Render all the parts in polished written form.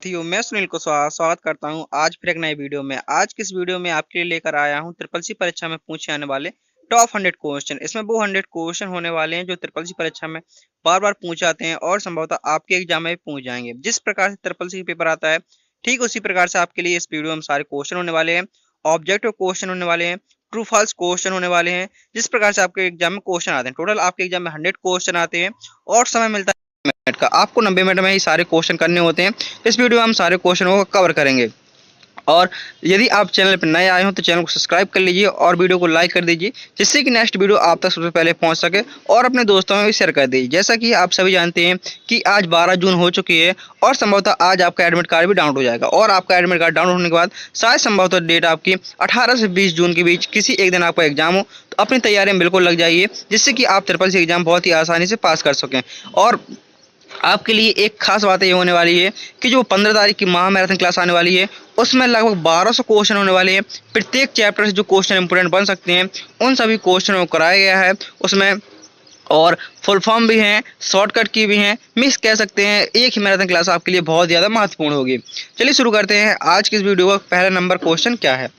साथियों, मैं सुनील को स्वागत करता हूं आज फिर एक नए वीडियो में। आज की इस वीडियो में आपके लिए लेकर आया हूं ट्रिपल सी परीक्षा में पूछे जाने वाले टॉप 100 क्वेश्चन। इसमें वो 100 क्वेश्चन होने वाले हैं जो ट्रिपल सी परीक्षा में बार बार पूछे जाते हैं और संभवतः आपके एग्जाम में भी पूछ जाएंगे। जिस प्रकार से ट्रिपल सी पेपर आता है, ठीक उसी प्रकार से आपके लिए इस वीडियो में सारे क्वेश्चन होने वाले हैं। ऑब्जेक्टिव क्वेश्चन होने वाले हैं, ट्रू फॉल्स क्वेश्चन होने वाले हैं। जिस प्रकार से आपके एग्जाम में क्वेश्चन आते हैं, टोटल आपके एग्जाम में 100 क्वेश्चन आते हैं और समय मिलता है मिनट का। आपको 90 मिनट में ही सारे क्वेश्चन करने होते हैं। इस वीडियो में हम सारे क्वेश्चनों को कवर करेंगे। और यदि आप चैनल पर नए आए हो तो चैनल को सब्सक्राइब कर लीजिए और वीडियो को लाइक कर दीजिए, जिससे कि नेक्स्ट वीडियो आप तक सबसे पहले पहुंच सके, और अपने दोस्तों में भी शेयर कर दीजिए। जैसा कि आप सभी जानते हैं कि आज 12 जून हो चुकी है और संभवतः आज आपका एडमिट कार्ड भी डाउनलोड हो जाएगा। और आपका एडमिट कार्ड डाउनलोड होने के बाद शायद संभवतः डेट आपकी 18 से 20 जून के बीच किसी एक दिन आपका एग्जाम हो, तो अपनी तैयारी में बिल्कुल लग जाइए, जिससे कि आप ट्रिपल सी एग्जाम बहुत ही आसानी से पास कर सकें। और आपके लिए एक खास बात ये होने वाली है कि जो 15 तारीख की महा मैराथन क्लास आने वाली है, उसमें लगभग 1200 क्वेश्चन होने वाले हैं। प्रत्येक चैप्टर से जो क्वेश्चन इंपोर्टेंट बन सकते हैं, उन सभी क्वेश्चनों को कराया गया है उसमें। और फुल फॉर्म भी हैं, शॉर्टकट की भी हैं, मिस कह सकते हैं। एक ही मैराथन क्लास आपके लिए बहुत ज़्यादा महत्वपूर्ण होगी। चलिए शुरू करते हैं आज की इस वीडियो का। पहला नंबर क्वेश्चन क्या है?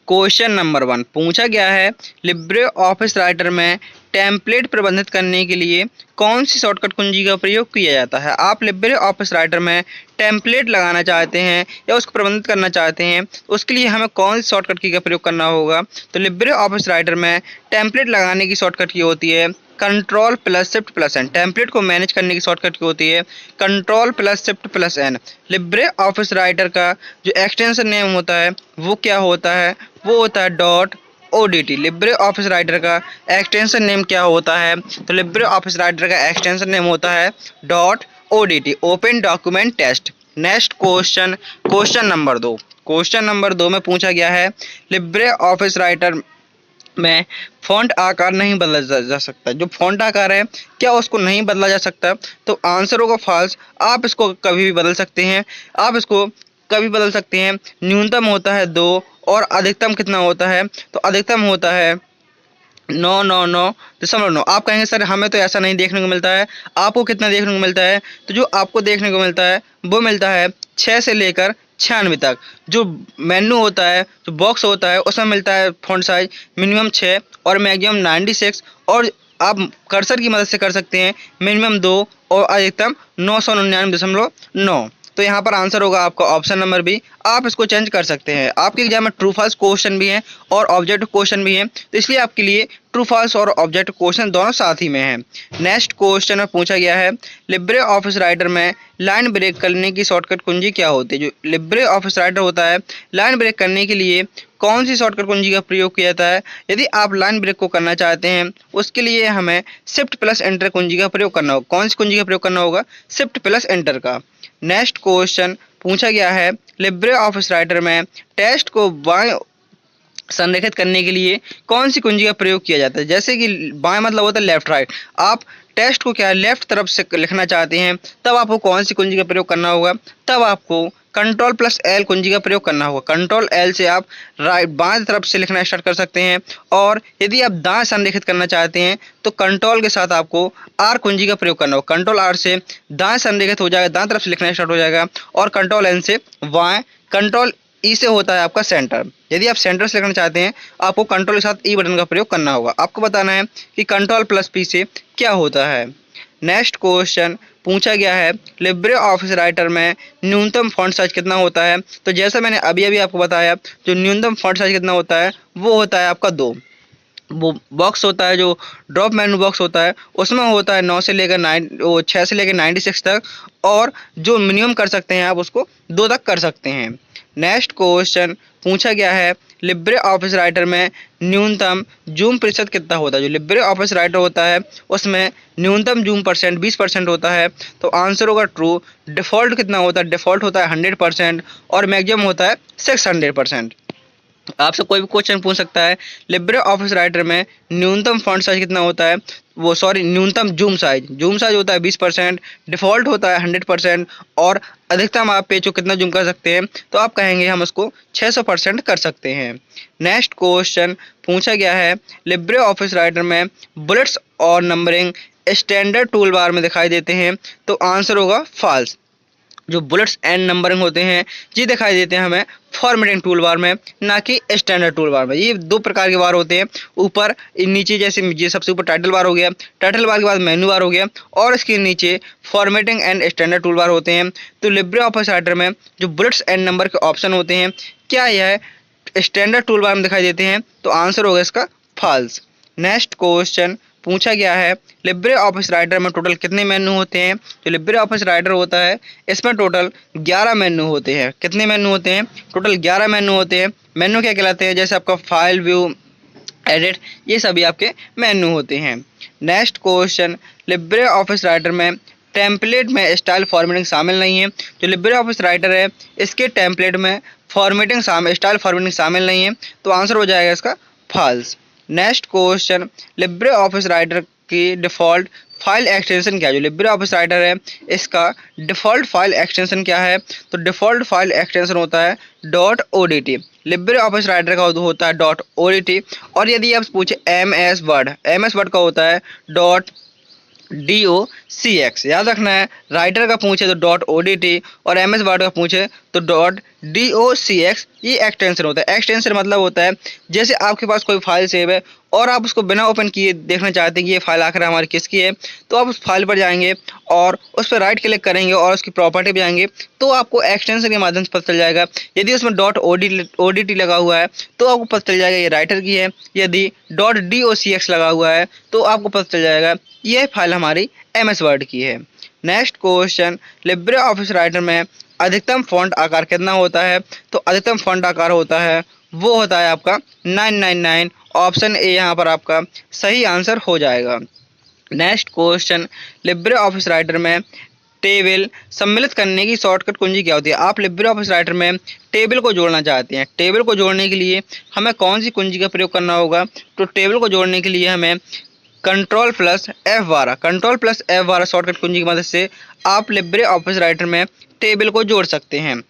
क्वेश्चन नंबर 1 पूछा गया है, लिब्रे ऑफिस राइटर में टेम्पलेट प्रबंधित करने के लिए कौन सी शॉर्टकट कुंजी का प्रयोग किया जाता है? आप लिब्रे ऑफिस राइटर में टेम्पलेट लगाना चाहते हैं या उसको प्रबंधित करना चाहते हैं, तो उसके लिए हमें कौन सी शॉर्टकट की का प्रयोग करना होगा? तो लिब्रे ऑफिस राइटर में टेम्पलेट लगाने की शॉर्टकट की होती है control plus shift plus N. Template को मैनेज करने की शॉर्टकट की होती है control plus shift plus N. LibreOffice Writer का जो एक्सटेंशन नेम होता है वो क्या होता है? वो होता है dot ODT। LibreOffice Writer का एक्सटेंशन नेम क्या होता है? तो लिब्रे ऑफिस राइटर का एक्सटेंशन नेम होता है dot ODT, open document test. Next question, question number 2। Question number 2 में पूछा गया है, लिब्रे ऑफिस राइटर में फॉन्ट आकार नहीं बदला जा सकता। जो फॉन्ट आकार है, क्या उसको नहीं बदला जा सकता? तो आंसर होगा फॉल्स। आप इसको कभी भी बदल सकते हैं। आप इसको कभी बदल सकते हैं। न्यूनतम होता है 2 और अधिकतम कितना होता है? तो अधिकतम होता है 999.9। आप कहेंगे सर हमें तो ऐसा नहीं देखने को मिलता है, आपको कितना देखने को मिलता है? तो जो आपको देखने को मिलता है वो मिलता है 6 से लेकर 96 तक। जो मेन्यू होता है, जो बॉक्स होता है, उसमें मिलता है फॉन्ट साइज मिनिमम 6 और मैक्सिमम 96। और आप कर्सर की मदद से कर सकते हैं मिनिमम 2 और अधिकतम 999.9। तो यहाँ पर आंसर होगा आपका ऑप्शन नंबर बी। आप इसको चेंज कर सकते हैं। आपके एग्जाम में ट्रू फॉल्स क्वेश्चन भी हैं और ऑब्जेक्टिव क्वेश्चन भी हैं, तो इसलिए आपके लिए ट्रू फॉल्स और ऑब्जेक्टिव क्वेश्चन दोनों साथ ही में हैं। नेक्स्ट क्वेश्चन में पूछा गया है, लिब्रे ऑफिस राइटर में लाइन ब्रेक करने की शॉर्टकट कुंजी क्या होती है? जो लिब्रे ऑफिस राइटर होता है, लाइन ब्रेक करने के लिए कौन सी शॉर्टकट कुंजी का प्रयोग किया जाता है? यदि आप लाइन ब्रेक को करना चाहते हैं, उसके लिए हमें शिफ्ट प्लस एंटर कुंजी का प्रयोग करना होगा। कौन सी कुंजी का प्रयोग करना होगा? शिफ्ट प्लस एंटर का। नेक्स्ट क्वेश्चन पूछा गया है, लिब्रे ऑफिस राइटर में टेक्स्ट को बाएं संरेखित करने के लिए कौन सी कुंजी का प्रयोग किया जाता है? जैसे कि बाएं मतलब होता है लेफ्ट राइट। आप टेक्स्ट को क्या है लेफ्ट तरफ से लिखना चाहते हैं, तब आपको कौन सी कुंजी का प्रयोग करना होगा? तब आपको कंट्रोल प्लस एल कुंजी का प्रयोग करना होगा। कंट्रोल एल से आप राइट बाएं तरफ से लिखना स्टार्ट कर सकते हैं। और यदि आप दाएं संरेखित करना चाहते हैं तो कंट्रोल के साथ आपको आर कुंजी का प्रयोग करना होगा। कंट्रोल आर से दाएं संरेखित हो जाएगा, दाएं तरफ से लिखना स्टार्ट हो जाएगा। और कंट्रोल एन से बाएं। कंट्रोल ई से होता है आपका सेंटर। यदि आप सेंटर से लिखना चाहते हैं, आपको कंट्रोल के साथ ई बटन का प्रयोग करना होगा। आपको बताना है कि कंट्रोल प्लस पी से क्या होता है। नेक्स्ट क्वेश्चन पूछा गया है, लिब्रे ऑफिस राइटर में न्यूनतम फॉन्ट साइज कितना होता है? तो जैसा मैंने अभी अभी आपको बताया, जो न्यूनतम फॉन्ट साइज कितना होता है वो होता है आपका 2। वो बॉक्स होता है, जो ड्रॉप मेनू बॉक्स होता है, उसमें होता है 9 से लेकर 6 से लेकर 96 तक। और जो मिनिमम कर सकते हैं आप उसको 2 तक कर सकते हैं। नेक्स्ट क्वेश्चन पूछा गया है, लिब्रे ऑफिस राइटर में न्यूनतम जूम प्रतिशत कितना होता है? जो लिब्रे ऑफिस राइटर होता है उसमें न्यूनतम जूम परसेंट 20% होता है। तो आंसर होगा ट्रू। डिफ़ॉल्ट कितना होता है? डिफ़ॉल्ट होता है 100% और मैक्सिमम होता है 600%। आपसे कोई भी क्वेश्चन पूछ सकता है, लिब्रे ऑफिस राइटर में न्यूनतम फॉन्ट साइज कितना होता है? न्यूनतम जूम साइज होता है 20%, डिफ़ॉल्ट होता है 100% और अधिकतम आप पेज को कितना जूम कर सकते हैं? तो आप कहेंगे हम उसको 600% कर सकते हैं। नेक्स्ट क्वेश्चन पूछा गया है, लिब्रे ऑफिस राइटर में बुलेट्स और नंबरिंग स्टैंडर्ड टूल बार में दिखाई देते हैं। तो आंसर होगा फॉल्स। जो बुलेट्स एंड नंबरिंग होते हैं ये दिखाई देते हैं हमें फॉर्मेटिंग टूल बार में, ना कि स्टैंडर्ड टूल बार में। ये दो प्रकार के बार होते हैं, ऊपर नीचे, जैसे ये सबसे ऊपर टाइटल बार हो गया, टाइटल बार के बाद मेन्यू बार हो गया, और इसके नीचे formatting and standard tool bar होते हैं। तो लिब्रे ऑफिस राइटर में जो बुलेट्स एंड नंबर के ऑप्शन होते हैं, क्या यह स्टैंडर्ड टूल बार में दिखाई देते हैं? तो आंसर होगा इसका फॉल्स। नेक्स्ट क्वेश्चन पूछा गया है, लिब्रे ऑफिस राइटर में टोटल कितने मेन्यू होते हैं? जो लिब्रे ऑफिस राइटर होता है इसमें टोटल 11 मेन्यू होते हैं। कितने मेन्यू होते हैं? टोटल 11 मेन्यू होते हैं। मेन्यू क्या कहलाते हैं? जैसे आपका फाइल, व्यू, एडिट, ये सभी आपके मेन्यू होते हैं। Next question, LibreOffice Writer में टेम्पलेट में स्टाइल फॉर्मेटिंग शामिल नहीं है। जो लिब्रे ऑफिस राइटर है इसके टेम्पलेट में स्टाइल फॉर्मेटिंग शामिल नहीं है, तो आंसर हो जाएगा इसका false. Next question, LibreOffice Writer की डिफ़ॉल्ट फाइल एक्सटेंशन क्या है? जो लिब्रे ऑफिस राइटर है इसका डिफ़ॉल्ट फाइल एक्सटेंशन क्या है? तो डिफ़ॉल्ट फाइल एक्सटेंशन होता है .odt। लिब्रे ऑफिस राइटर का होता है .odt, और यदि आप पूछे MS वर्ड का होता है .docx। याद रखना है, राइटर का पूछे तो .odt और MS वर्ड का पूछे तो .docx। ये एक्सटेंशन होता है। एक्सटेंशन मतलब होता है जैसे आपके पास कोई फाइल सेव है और आप उसको बिना ओपन किए देखना चाहते हैं कि ये फाइल आखिर हमारी किसकी है, तो आप उस फाइल पर जाएंगे और उस पर राइट क्लिक करेंगे और उसकी प्रॉपर्टी पे जाएंगे, तो आपको एक्सटेंशन के माध्यम से पता चल जाएगा। यदि उसमें .odt लगा हुआ है तो आपको पता चल जाएगा ये राइटर की है। यदि .docx लगा हुआ है तो आपको पता चल जाएगा यह फाइल हमारी MS वर्ड की है। Next question, LibreOffice Writer में अधिकतम फॉन्ट आकार कितना होता है? तो अधिकतम फॉन्ट आकार होता है, वो होता है आपका 999। ऑप्शन ए यहाँ पर आपका सही आंसर हो जाएगा। Next question, LibreOffice Writer में टेबल सम्मिलित करने की शॉर्टकट कुंजी क्या होती है? आप लिब्रे ऑफिस राइटर में टेबल को जोड़ना चाहते हैं। टेबल को जोड़ने के लिए हमें कौन सी कुंजी का प्रयोग करना होगा? तो टेबल को जोड़ने के लिए हमें Ctrl+F12 शॉर्टकट कुंजी की मदद से आप लिब्रे ऑफिस राइटर में टेबल को जोड़ सकते हैं।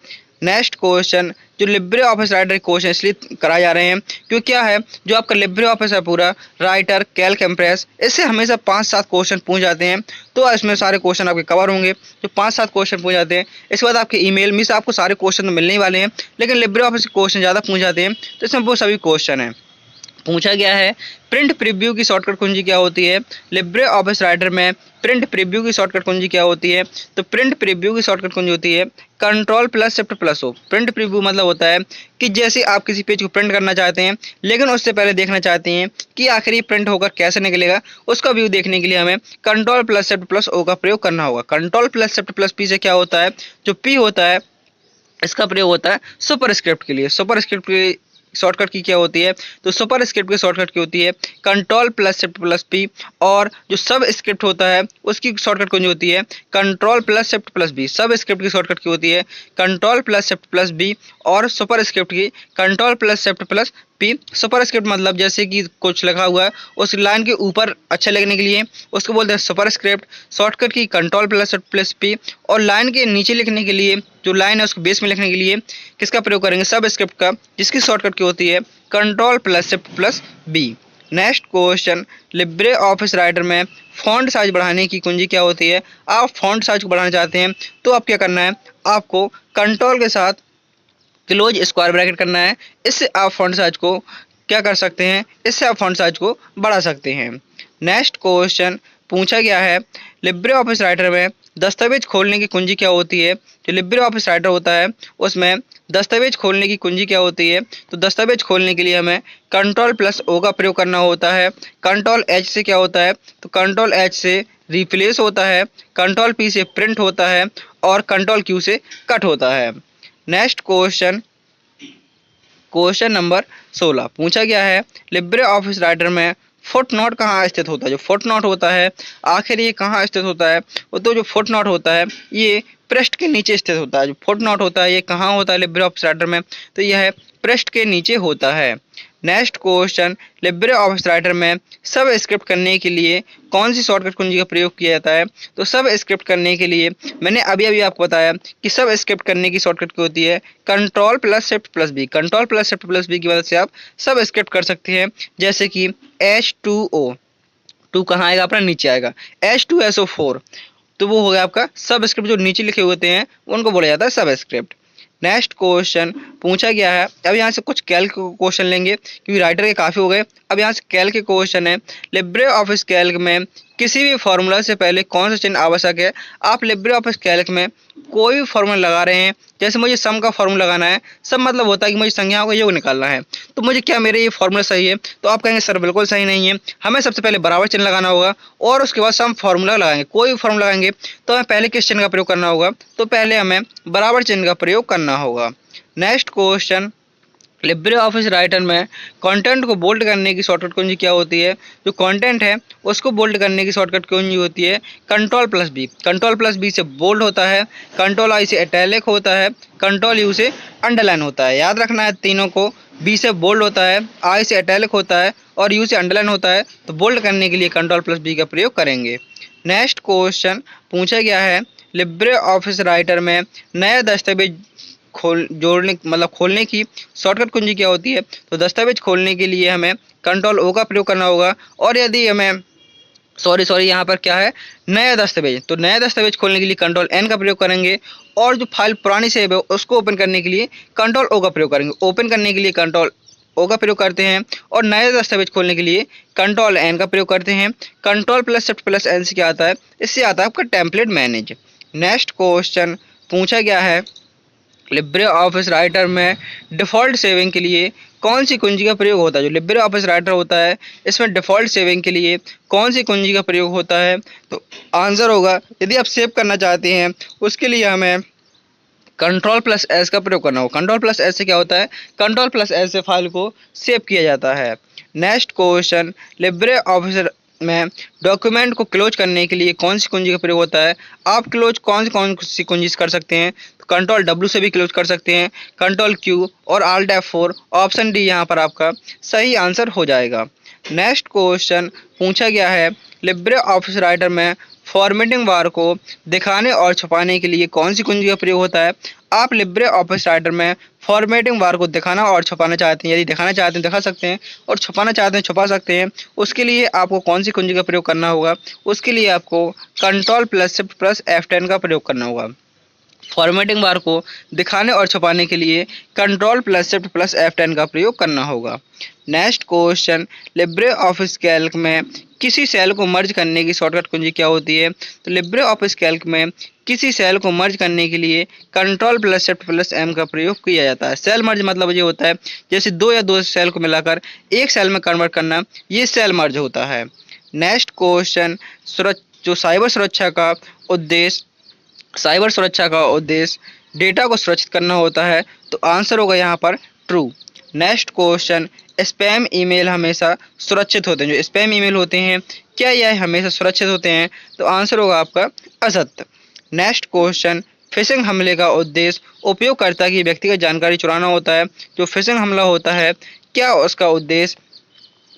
नेक्स्ट क्वेश्चन, जो लिब्रे ऑफिस राइटर क्वेश्चन इसलिए कराए जा रहे हैं क्योंकि क्या है, जो आपका लिब्रे ऑफिस है पूरा राइटर, कैल्क, इम्प्रेस, इससे हमेशा 5-7 क्वेश्चन पूछ जाते हैं। तो इसमें सारे क्वेश्चन आपके कवर होंगे। जो 5-7 क्वेश्चन पूछ जाते हैं, इसके बाद आपके ईमेल में से आपको सारे क्वेश्चन तो मिलने ही वाले हैं, लेकिन लिब्रे ऑफिस के क्वेश्चन ज़्यादा पूछ जाते हैं, तो इसमें वो सभी क्वेश्चन हैं। पूछा गया है, प्रिंट प्रीव्यू की शॉर्टकट कुंजी क्या होती है? लिब्रे ऑफिस राइटर में प्रिंट प्रीव्यू की शॉर्टकट कुंजी क्या होती है? तो प्रिंट प्रीव्यू की शॉर्टकट कुंजी होती है Ctrl+Shift+O। प्रिंट प्रीव्यू मतलब होता है कि जैसे आप किसी पेज को प्रिंट करना चाहते हैं, लेकिन उससे पहले देखना चाहते हैं कि आखिर ये प्रिंट होकर कैसे निकलेगा, उसका व्यू देखने के लिए हमें Ctrl+Shift+O का प्रयोग करना होगा। Ctrl+Shift+P से क्या होता है? जो P होता है इसका प्रयोग होता है सुपरस्क्रिप्ट के लिए। सुपरस्क्रिप्ट की शॉर्टकट की क्या होती है? तो सुपर स्क्रिप्ट की शॉर्टकट की होती है Ctrl+Shift+P, और जो सब स्क्रिप्ट होता है उसकी शॉर्टकट कौन होती है? Ctrl+Shift+B। सब स्क्रिप्ट की शॉर्टकट की होती है Ctrl+Shift+B, और सुपर स्क्रिप्ट की Ctrl+Shift+P। सुपर स्क्रिप्ट मतलब जैसे कि कुछ लिखा हुआ है उस लाइन के ऊपर अच्छा लिखने के लिए उसको बोलते हैं सुपर स्क्रिप्ट। शॉर्टकट की Ctrl+Shift+P, और लाइन के नीचे लिखने के लिए, जो लाइन है उसको बेस में लिखने के लिए किसका प्रयोग करेंगे? सब स्क्रिप्ट का, जिसकी शॉर्टकट की होती है Ctrl+Shift+B। Next question, LibreOffice Writer में फॉन्ट साइज बढ़ाने की कुंजी क्या होती है? आप फॉन्ट साइज को बढ़ाना चाहते हैं तो आप क्या करना है? आपको कंट्रोल के साथ क्लोज स्क्वायर ब्रैकेट करना है। इससे आप फॉन्ट साइज को क्या कर सकते हैं? इससे आप फॉन्ट साइज को बढ़ा सकते हैं। नेक्स्ट क्वेश्चन पूछा गया है, लिब्रे ऑफिस राइटर में दस्तावेज खोलने की कुंजी क्या होती है? जो लिब्रे ऑफिस राइटर होता है उसमें दस्तावेज खोलने की कुंजी क्या होती है? तो दस्तावेज खोलने के लिए हमें Ctrl+O का प्रयोग करना होता है। Ctrl+H से क्या होता है? तो Ctrl+H से रिप्लेस होता है, Ctrl+P से प्रिंट होता है, और Ctrl+Q से कट होता है। नेक्स्ट क्वेश्चन, क्वेश्चन नंबर 16 पूछा गया है, लिब्रे ऑफिस राइटर में फुट नोट कहाँ स्थित होता है? जो फुट नोट होता है आखिर ये कहाँ स्थित होता है? वो तो जो फुट नोट होता है ये पृष्ठ के नीचे स्थित होता है। जो फुट नोट होता है ये कहाँ होता है लिब्रे ऑफिस राइटर में? तो यह पृष्ठ के नीचे होता है। Next question, LibreOffice Writer में सब स्क्रिप्ट करने के लिए कौन सी शॉर्टकट कुंजी का प्रयोग किया जाता है? तो सब स्क्रिप्ट करने के लिए मैंने अभी आपको बताया कि सब स्क्रिप्ट करने की शॉर्टकट की होती है Ctrl+Shift+B। Ctrl+Shift+B की मदद से आप सब स्क्रिप्ट कर सकते हैं, जैसे कि H2O, 2 कहाँ आएगा? अपना नीचे आएगा। H2SO4, तो वो हो गया आपका सबस्क्रिप्ट। जो नीचे लिखे होते हैं उनको बोला जाता है सबस्क्रिप्ट। नेक्स्ट क्वेश्चन पूछा गया है, अब यहाँ से कुछ कैल्क क्वेश्चन लेंगे क्योंकि राइटर के काफ़ी हो गए। अब यहाँ से कैल्क के क्वेश्चन है, लिब्रे ऑफिस कैल्क में किसी भी फॉर्मूला से पहले कौन सा चिन्ह आवश्यक है। आप लिब्रे ऑफिस कैल्क में कोई भी फॉर्मूला लगा रहे हैं, जैसे मुझे सम का फॉर्मूला लगाना है, सम मतलब होता है कि मुझे संख्याओं का योग निकालना है, तो मुझे क्या मेरे ये फॉर्मूला सही है, तो आप कहेंगे सर बिल्कुल सही नहीं है, हमें सबसे पहले बराबर चिन्ह लगाना होगा और उसके बाद सम फॉर्मूला लगाएंगे। कोई भी फॉर्मूला लगाएंगे तो हमें पहले किस चिन्ह का प्रयोग करना होगा, तो पहले हमें बराबर चिन्ह का प्रयोग करना होगा। Next question, LibreOffice Writer में कंटेंट को बोल्ड करने की शॉर्टकट कुंजी क्या होती है। जो कंटेंट है उसको बोल्ड करने की शॉर्टकट कुंजी होती है control plus B. Control plus B से बोल्ड होता है, कंट्रोल आई से इटैलिक होता है, कंट्रोल यू से अंडरलाइन होता है। याद रखना है तीनों को, बी से बोल्ड होता है, आई से इटैलिक होता है और यू से अंडरलाइन होता है। तो बोल्ड करने के लिए कंट्रोल प्लस बी का प्रयोग करेंगे। नेक्स्ट क्वेश्चन पूछा गया है, लिब्रे ऑफिस राइटर में नया दस्तावेज खोलने की शॉर्टकट कुंजी क्या होती है। तो दस्तावेज खोलने के लिए हमें कंट्रोल ओ का प्रयोग करना होगा, और यदि हमें सॉरी यहाँ पर क्या है, नया दस्तावेज, तो नया दस्तावेज खोलने के लिए कंट्रोल एन का प्रयोग करेंगे, और जो फाइल पुरानी सेव है उसको ओपन करने के लिए कंट्रोल ओ का प्रयोग करेंगे। ओपन करने के लिए कंट्रोल ओ का प्रयोग करते हैं और नए दस्तावेज खोलने के लिए कंट्रोल एन का प्रयोग करते हैं। Control plus shift plus N से क्या आता है, इससे आता है आपका टेम्पलेट मैनेज। नेक्स्ट क्वेश्चन पूछा गया है, लिब्रे ऑफिस राइटर में डिफ़ॉल्ट सेविंग के लिए कौन सी कुंजी का प्रयोग होता है। जो लिब्रे ऑफिस राइटर होता है इसमें डिफ़ॉल्ट सेविंग के लिए कौन सी कुंजी का प्रयोग होता है। तो आंसर होगा, यदि आप सेव करना चाहते हैं उसके लिए हमें कंट्रोल प्लस एस का प्रयोग करना होगा। कंट्रोल प्लस एस से क्या होता है, कंट्रोल प्लस एस से फाइल को सेव किया जाता है। नेक्स्ट क्वेश्चन, लिब्रे ऑफिस में डॉक्यूमेंट को क्लोज करने के लिए कौन सी कुंजी का प्रयोग होता है। आप क्लोज कौन सी कुंजी से कर सकते हैं, तो कंट्रोल डब्ल्यू से भी क्लोज कर सकते हैं, कंट्रोल क्यू और आल्ट F4। ऑप्शन डी यहाँ पर आपका सही आंसर हो जाएगा। नेक्स्ट क्वेश्चन पूछा गया है, लिब्रे ऑफिस राइटर में फॉर्मेटिंग बार को दिखाने और छुपाने के लिए कौन सी कुंजी का प्रयोग होता है। आप लिब्रे ऑफिस राइटर में फॉर्मेटिंग बार को दिखाना और छुपाना चाहते हैं, यदि दिखाना चाहते हैं दिखा सकते हैं और छुपाना चाहते हैं छुपा सकते हैं। उसके लिए आपको कौन सी कुंजी का प्रयोग करना होगा, उसके लिए आपको control plus shift plus F10 का प्रयोग करना होगा। फॉर्मेटिंग बार को दिखाने और छुपाने के लिए control plus shift plus F10 का प्रयोग करना होगा। Next question, Libre office Calc में किसी सेल को मर्ज करने की शॉर्टकट कुंजी क्या होती है। तो लिब्रे ऑफिस कैल्क में किसी सेल को मर्ज करने के लिए control plus shift plus M का प्रयोग किया जाता है। सेल मर्ज मतलब ये होता है जैसे दो या दो सेल को मिलाकर एक सेल में कन्वर्ट करना, ये सेल मर्ज होता है। नेक्स्ट क्वेश्चन, जो साइबर सुरक्षा का उद्देश्य डेटा को सुरक्षित करना होता है, तो आंसर होगा यहाँ पर true. Next question, spam email हमेशा सुरक्षित होते हैं। जो स्पैम ईमेल होते हैं क्या यह हमेशा सुरक्षित होते हैं, तो आंसर होगा आपका असत्य। नेक्स्ट क्वेश्चन, फिशिंग हमले का उद्देश्य उपयोगकर्ता की व्यक्तिगत जानकारी चुराना होता है। जो फिशिंग हमला होता है क्या उसका उद्देश्य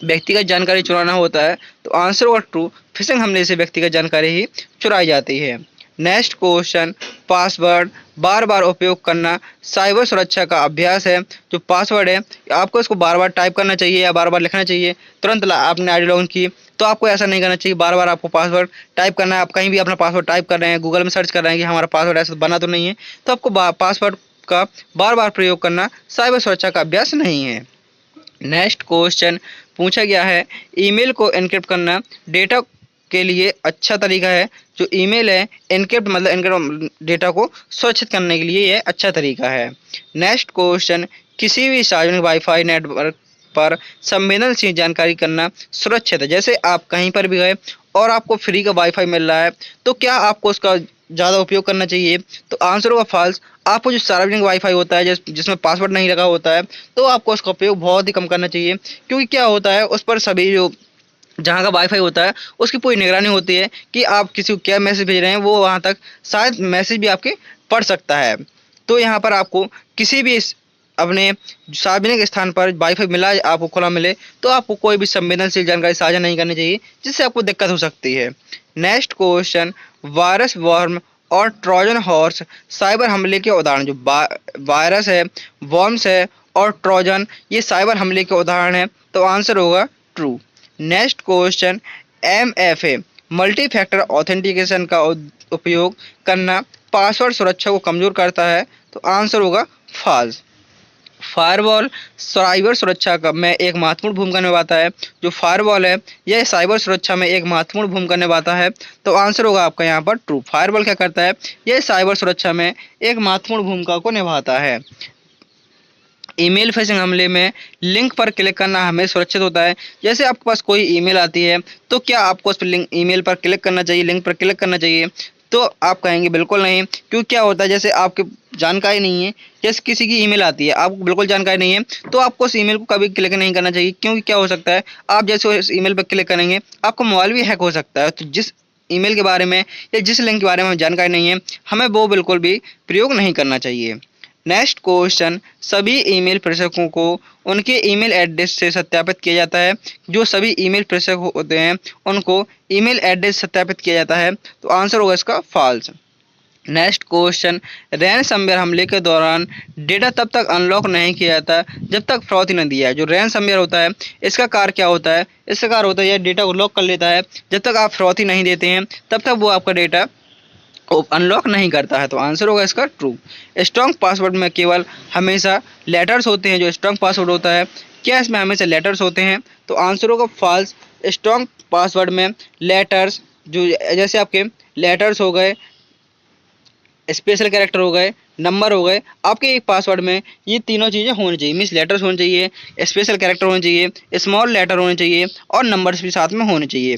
व्यक्तिगत जानकारी चुराना होता है, तो आंसर होगा ट्रू। फिशिंग हमले से व्यक्तिगत जानकारी ही चुराई जाती है। नेक्स्ट क्वेश्चन, पासवर्ड बार बार उपयोग करना साइबर सुरक्षा का अभ्यास है। जो पासवर्ड है आपको इसको बार बार टाइप करना चाहिए या बार बार लिखना चाहिए। तुरंत आपने आईडी लॉगिन की तो आपको ऐसा नहीं करना चाहिए, बार बार आपको पासवर्ड टाइप करना है। आप कहीं भी अपना पासवर्ड टाइप कर रहे हैं, गूगल में सर्च कर रहे हैं कि हमारा पासवर्ड ऐसा बना तो नहीं है, तो आपको पासवर्ड का बार बार प्रयोग करना साइबर सुरक्षा का अभ्यास नहीं है। नेक्स्ट क्वेश्चन पूछा गया है, ईमेल को एन्क्रिप्ट करना डेटा के लिए अच्छा तरीका है। जो ईमेल है एन्क्रिप्ट मतलब एन्क्रिप्ट डेटा को सुरक्षित करने के लिए यह अच्छा तरीका है। नेक्स्ट क्वेश्चन, किसी भी सार्वजनिक वाईफाई नेटवर्क पर संवेदनशील जानकारी करना सुरक्षित है। जैसे आप कहीं पर भी गए और आपको फ्री का वाईफाई मिल रहा है, तो क्या आपको उसका ज़्यादा उपयोग करना चाहिए, तो आंसर होगा फॉल्स। आपको जो सार्वजनिक वाईफाई होता है जिसमें पासवर्ड नहीं लगा होता है, तो आपको उसका उपयोग बहुत ही कम करना चाहिए, क्योंकि क्या होता है उस पर सभी जो जहाँ का वाईफाई होता है उसकी पूरी निगरानी होती है कि आप किसी को क्या मैसेज भेज रहे हैं, वो वहाँ तक शायद मैसेज भी आपके पढ़ सकता है। तो यहाँ पर आपको किसी भी अपने सार्वजनिक स्थान पर वाईफाई मिला आपको खुला मिले, तो आपको कोई भी संवेदनशील जानकारी साझा नहीं करनी चाहिए, जिससे आपको दिक्कत हो सकती है। नेक्स्ट क्वेश्चन, वायरस, वर्म और ट्रोजन हॉर्स साइबर हमले के उदाहरण। जो वायरस है, वर्म्स है और ट्रोजन ये साइबर हमले के उदाहरण है, तो आंसर होगा true. Next question, MFA multi factor authentication का उपयोग करना पासवर्ड सुरक्षा को कमज़ोर करता है, तो आंसर होगा फॉल्स। फायरवॉल साइबर सुरक्षा का में एक महत्वपूर्ण भूमिका निभाता है। जो फायरवॉल है यह साइबर सुरक्षा में एक महत्वपूर्ण भूमिका निभाता है, तो आंसर होगा आपका यहाँ पर ट्रू। फायरवॉल क्या करता है, यह साइबर सुरक्षा में एक महत्वपूर्ण भूमिका को निभाता है। ईमेल फिशिंग हमले में लिंक पर क्लिक करना हमें सुरक्षित होता है। जैसे आपके पास कोई ईमेल आती है तो क्या आपको उस पर ईमेल पर क्लिक करना चाहिए, लिंक पर क्लिक करना चाहिए? तो आप कहेंगे बिल्कुल नहीं। क्यों, क्या होता है, जैसे आपकी जानकारी नहीं है, जैसे किसी की ईमेल आती है आपको बिल्कुल जानकारी नहीं है, तो आपको उस ईमेल को कभी क्लिक नहीं करना चाहिए। क्योंकि क्या हो सकता है, आप जैसे उस ईमेल पर क्लिक करेंगे आपका मोबाइल भी हैक हो सकता है। तो जिस ईमेल के बारे में या जिस लिंक के बारे में हमें जानकारी नहीं है, हमें वो बिल्कुल भी प्रयोग नहीं करना चाहिए। नेक्स्ट क्वेश्चन, सभी ईमेल प्रेषकों को उनके ईमेल एड्रेस से सत्यापित किया जाता है। जो सभी ईमेल प्रेषक होते हैं उनको ईमेल एड्रेस सत्यापित किया जाता है, तो आंसर होगा इसका फॉल्स। नेक्स्ट क्वेश्चन, रैनसमवेयर हमले के दौरान डेटा तब तक अनलॉक नहीं किया जाता जब तक फिरौती न दिया है। जो रैनसमवेयर होता है इसका कार्य क्या होता है, इसका कार्य होता है यह डेटा को लॉक कर लेता है। जब तक आप फिरौती नहीं देते हैं तब तक वो आपका डेटा अनलॉक नहीं करता है, तो आंसर होगा इसका ट्रू। स्ट्रॉन्ग पासवर्ड में केवल हमेशा लेटर्स होते हैं। जो स्ट्रॉन्ग पासवर्ड होता है क्या इसमें हमेशा लेटर्स होते हैं, तो आंसर होगा फॉल्स। स्ट्रॉन्ग पासवर्ड में लेटर्स, जो जैसे आपके लेटर्स हो गए, स्पेशल कैरेक्टर हो गए, नंबर हो गए, आपके एक पासवर्ड में ये तीनों चीज़ें होनी चाहिए। मीन्स लेटर्स होने चाहिए, स्पेशल कैरेक्टर होने चाहिए, स्मॉल लेटर होने चाहिए और नंबर्स भी साथ में होने चाहिए।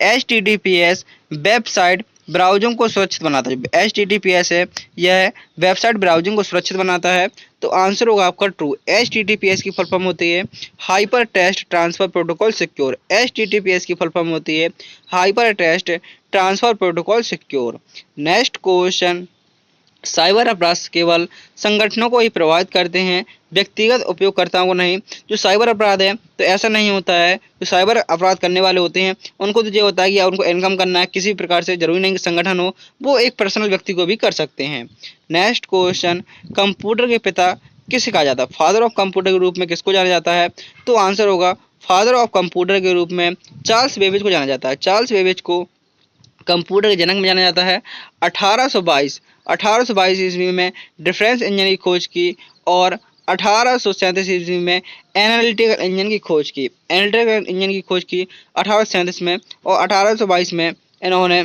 HTTPS वेबसाइट ब्राउजिंग को सुरक्षित बनाता है। HTTPS है यह वेबसाइट ब्राउजिंग को सुरक्षित बनाता है, तो आंसर होगा आपका ट्रू। HTTPS की फुल फॉर्म होती है hyper text transfer protocol secure. HTTPS की फुल फॉर्म होती है hyper text transfer protocol secure. Next question, cyber अपराध केवल संगठनों को ही प्रभावित करते हैं, व्यक्तिगत उपयोगकर्ताओं को नहीं। जो साइबर अपराध है तो ऐसा नहीं होता है। जो साइबर अपराध करने वाले होते हैं उनको तो ये होता है कि उनको इनकम करना है, किसी प्रकार से जरूरी नहीं कि संगठन हो, वो एक पर्सनल व्यक्ति को भी कर सकते हैं। नेक्स्ट क्वेश्चन, कंप्यूटर के पिता किसे कहा जाता है? फादर ऑफ कंप्यूटर के रूप में किसको जाना जाता है? तो आंसर होगा फादर ऑफ कंप्यूटर के रूप में चार्ल्स बेबेज को जाना जाता है। चार्ल्स बेबेज को कंप्यूटर के जनक में जाना जाता है। 1822 ईस्वी में डिफरेंस इंजन की खोज की और 1837 ईस्वी में एनालिटिकल इंजन की खोज की। एनालिटिकल इंजन की खोज की 1837 में और 1822 में इन्होंने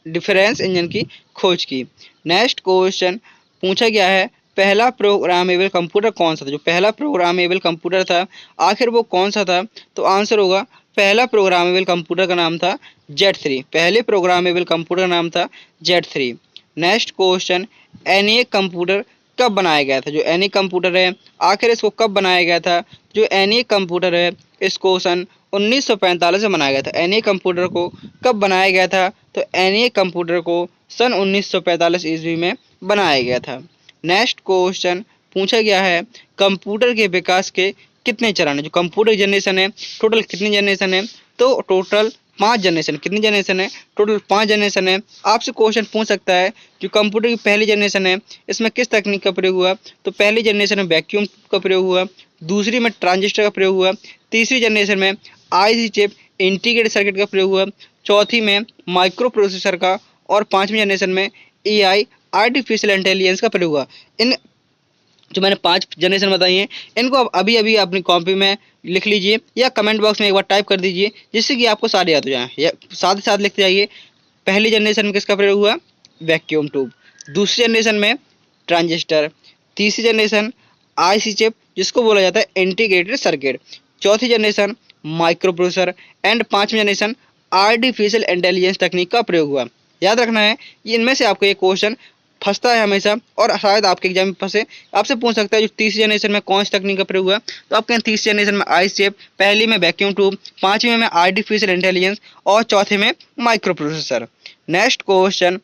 डिफरेंस इंजन की खोज की। नेक्स्ट क्वेश्चन पूछा गया है, पहला प्रोग्रामेबल कंप्यूटर कौन सा था? जो पहला प्रोग्रामेबल कंप्यूटर था आखिर वो कौन सा था? तो आंसर होगा पहला प्रोग्रामेबल कंप्यूटर का नाम था Z3। पहले प्रोग्रामेबल कंप्यूटर का नाम था Z3। Next question, ENIAC computer कब बनाया गया था? जो ENIAC कंप्यूटर है आखिर इसको कब बनाया गया था? जो ENIAC कंप्यूटर है इसको सन 1945 में बनाया गया था। ENIAC कंप्यूटर को कब बनाया गया था? तो ENIAC कंप्यूटर को सन 1945 ईस्वी में बनाया गया था। नेक्स्ट क्वेश्चन पूछा गया है, कंप्यूटर के विकास के कितने चरण है? जो कंप्यूटर जनरेशन है टोटल कितनी जनरेशन है? तो टोटल 5 जनरेशन। कितनी जनरेशन है? टोटल 5 जनरेशन है। आपसे क्वेश्चन पूछ सकता है जो कंप्यूटर की पहली जनरेशन है इसमें किस तकनीक का प्रयोग हुआ? तो पहली जनरेशन में वैक्यूम का प्रयोग हुआ, दूसरी में ट्रांजिस्टर का प्रयोग हुआ, तीसरी जनरेशन में IC चिप इंटीग्रेटेड सर्किट का प्रयोग हुआ, चौथी में माइक्रो प्रोसेसर का और 5वीं जनरेशन में AI आर्टिफिशियल इंटेलिजेंस का प्रयोग हुआ। इन जो मैंने 5 जनरेशन बताई हैं इनको आप अभी अभी अपनी कॉपी में लिख लीजिए या कमेंट बॉक्स में एक बार टाइप कर दीजिए, जिससे कि आपको सारे याद हो जाएं। या साथ ही साथ लिखते जाइए, पहली जनरेशन में किसका प्रयोग हुआ? Vacuum tube. दूसरी जनरेशन में ट्रांजिस्टर, तीसरी जनरेशन IC चिप जिसको बोला जाता है इंटीग्रेटेड सर्किट, चौथी जनरेशन माइक्रो प्रोसेसर एंड 5वीं जनरेशन आर्टिफिशियल इंटेलिजेंस तकनीक का प्रयोग हुआ। याद रखना है ये इनमें से आपको ये क्वेश्चन फंसता है हमेशा और शायद आपके एग्जाम में फंसे। आपसे पूछ सकता है जो तीसरी जनरेशन में कौन सी तकनीक का प्रयोग हुआ? तो आपके तीसरी जनरेशन में IC चिप, पहली में वैक्यूम ट्यूब, 5वीं में आर्टिफिशियल इंटेलिजेंस और चौथे में माइक्रो प्रोसेसर। नेक्स्ट क्वेश्चन,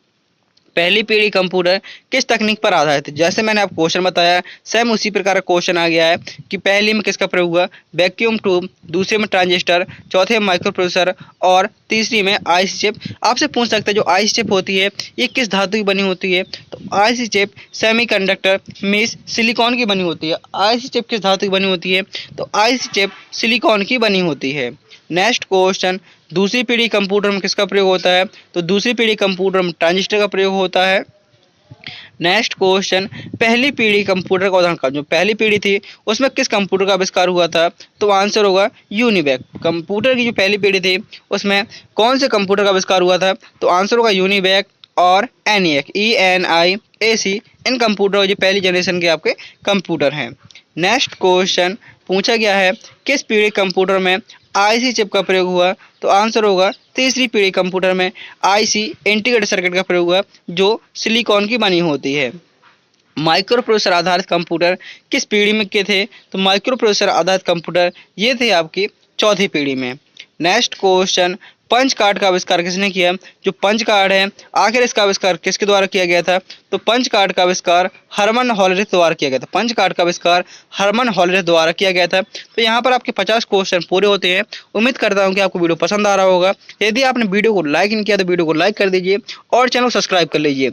पहली पीढ़ी कंप्यूटर किस तकनीक पर आधारित है? जैसे मैंने आपको क्वेश्चन बताया सेम उसी प्रकार का क्वेश्चन आ गया है कि पहली में किसका प्रयोग हुआ? वैक्यूम ट्यूब, दूसरे में ट्रांजिस्टर, चौथे में माइक्रो प्रोसेसर और तीसरी में IC चिप। आपसे पूछ सकते हैं जो IC चिप होती है ये किस धातु की बनी होती है? तो IC chip semiconductor means silicon की बनी होती है। IC चिप किस धातु की बनी होती है? तो IC चिप सिलिकॉन की बनी होती है। नेक्स्ट क्वेश्चन, दूसरी पीढ़ी कंप्यूटर में किसका प्रयोग होता है? तो दूसरी पीढ़ी कंप्यूटर में ट्रांजिस्टर का प्रयोग होता है। नेक्स्ट क्वेश्चन, पहली पीढ़ी कंप्यूटर का उदाहरण, का जो पहली पीढ़ी थी उसमें किस कंप्यूटर का आविष्कार हुआ था? तो आंसर होगा यूनिवैक। कंप्यूटर की जो पहली पीढ़ी थी उसमें कौन से कंप्यूटर का आविष्कार हुआ था? तो आंसर होगा यूनिवैक और एनिएक, ENIAC। इन कंप्यूटर जो पहली जनरेशन के आपके कंप्यूटर हैं। नेक्स्ट क्वेश्चन पूछा गया है, किस पीढ़ी कंप्यूटर में आईसी चिप का प्रयोग हुआ? तो आंसर होगा तीसरी पीढ़ी कंप्यूटर में आईसी इंटीग्रेटेड सर्किट का प्रयोग हुआ, जो सिलिकॉन की बनी होती है। माइक्रो प्रोसेसर आधारित कंप्यूटर किस पीढ़ी में के थे? तो माइक्रो प्रोसेसर आधारित कंप्यूटर ये थे आपकी चौथी पीढ़ी में। नेक्स्ट क्वेश्चन, पंच कार्ड का आविष्कार किसने किया? जो पंच कार्ड है आखिर इसका आविष्कार किसके द्वारा किया गया था? तो पंच कार्ड का आविष्कार हरमन हॉलरिथ द्वारा किया गया था। पंच कार्ड का आविष्कार हरमन हॉलरिथ द्वारा किया गया था। तो यहाँ पर आपके 50 क्वेश्चन पूरे होते हैं। उम्मीद करता हूँ कि आपको वीडियो पसंद आ रहा होगा। यदि आपने वीडियो को लाइक नहीं किया तो वीडियो को लाइक कर दीजिए और चैनल को सब्सक्राइब कर लीजिए,